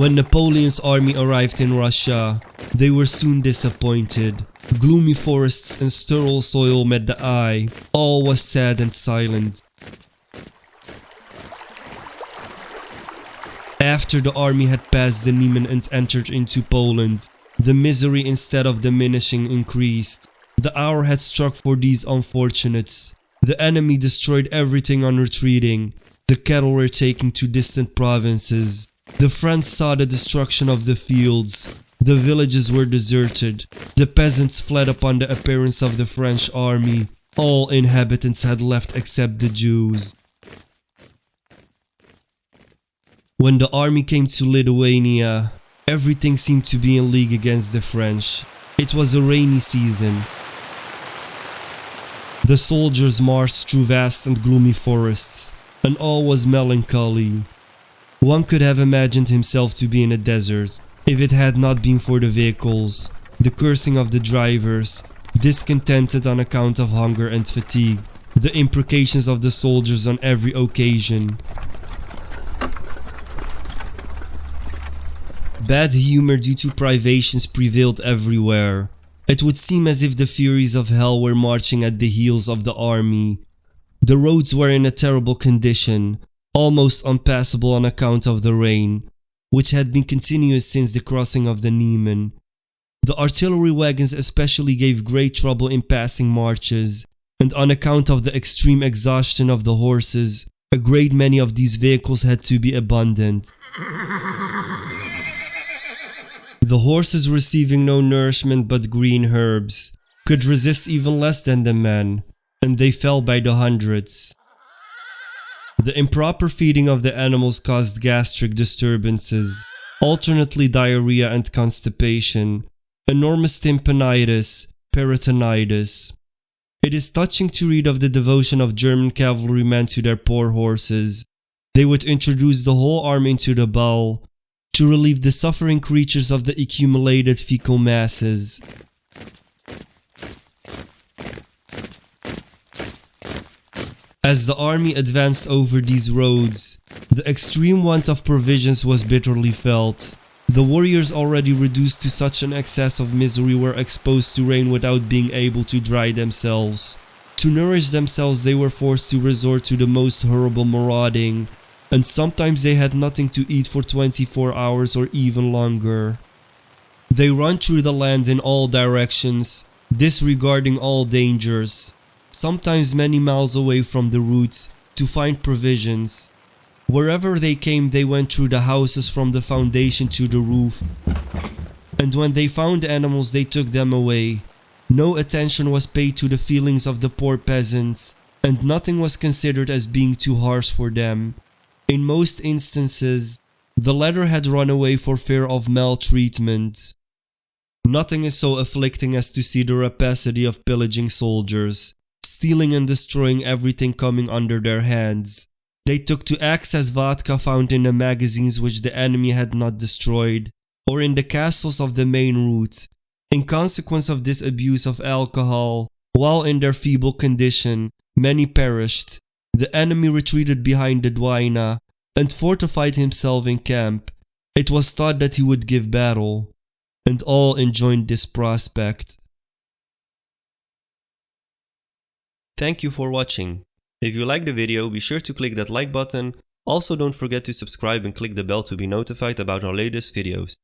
When Napoleon's army arrived in Russia, they were soon disappointed. Gloomy forests and sterile soil met the eye. All was sad and silent. After the army had passed the Niemen and entered into Poland, the misery instead of diminishing increased. The hour had struck for these unfortunates. The enemy destroyed everything on retreating. The cattle were taken to distant provinces. The French saw the destruction of the fields. The villages were deserted. The peasants fled upon the appearance of the French army. All inhabitants had left except the Jews. When the army came to Lithuania, everything seemed to be in league against the French. It was a rainy season. The soldiers marched through vast and gloomy forests, and all was melancholy. One could have imagined himself to be in a desert, if it had not been for the vehicles, the cursing of the drivers, discontented on account of hunger and fatigue, the imprecations of the soldiers on every occasion. Bad humor due to privations prevailed everywhere. It would seem as if the furies of hell were marching at the heels of the army. The roads were in a terrible condition, almost unpassable on account of the rain, which had been continuous since the crossing of the Niemen. The artillery wagons especially gave great trouble in passing marches, and on account of the extreme exhaustion of the horses, a great many of these vehicles had to be abandoned. The horses, receiving no nourishment but green herbs, could resist even less than the men, and they fell by the hundreds. The improper feeding of the animals caused gastric disturbances, alternately diarrhea and constipation, enormous tympanitis, peritonitis. It is touching to read of the devotion of German cavalrymen to their poor horses. They would introduce the whole arm into the bowl, to relieve the suffering creatures of the accumulated fecal masses. As the army advanced over these roads, the extreme want of provisions was bitterly felt. The warriors, already reduced to such an excess of misery, were exposed to rain without being able to dry themselves. To nourish themselves, they were forced to resort to the most horrible marauding, and sometimes they had nothing to eat for 24 hours or even longer. They run through the land in all directions, disregarding all dangers, sometimes many miles away from the routes, to find provisions. Wherever they came, they went through the houses from the foundation to the roof, and when they found animals, they took them away. No attention was paid to the feelings of the poor peasants, and nothing was considered as being too harsh for them. In most instances, the latter had run away for fear of maltreatment. Nothing is so afflicting as to see the rapacity of pillaging soldiers, stealing and destroying everything coming under their hands. They took to access vodka found in the magazines which the enemy had not destroyed, or in the castles of the main route. In consequence of this abuse of alcohol, while in their feeble condition, many perished. The enemy retreated behind the Dwina and fortified himself in camp. It was thought that he would give battle, and all enjoyed this prospect. Thank you for watching. If you liked the video, be sure to click that like button. Also, don't forget to subscribe and click the bell to be notified about our latest videos.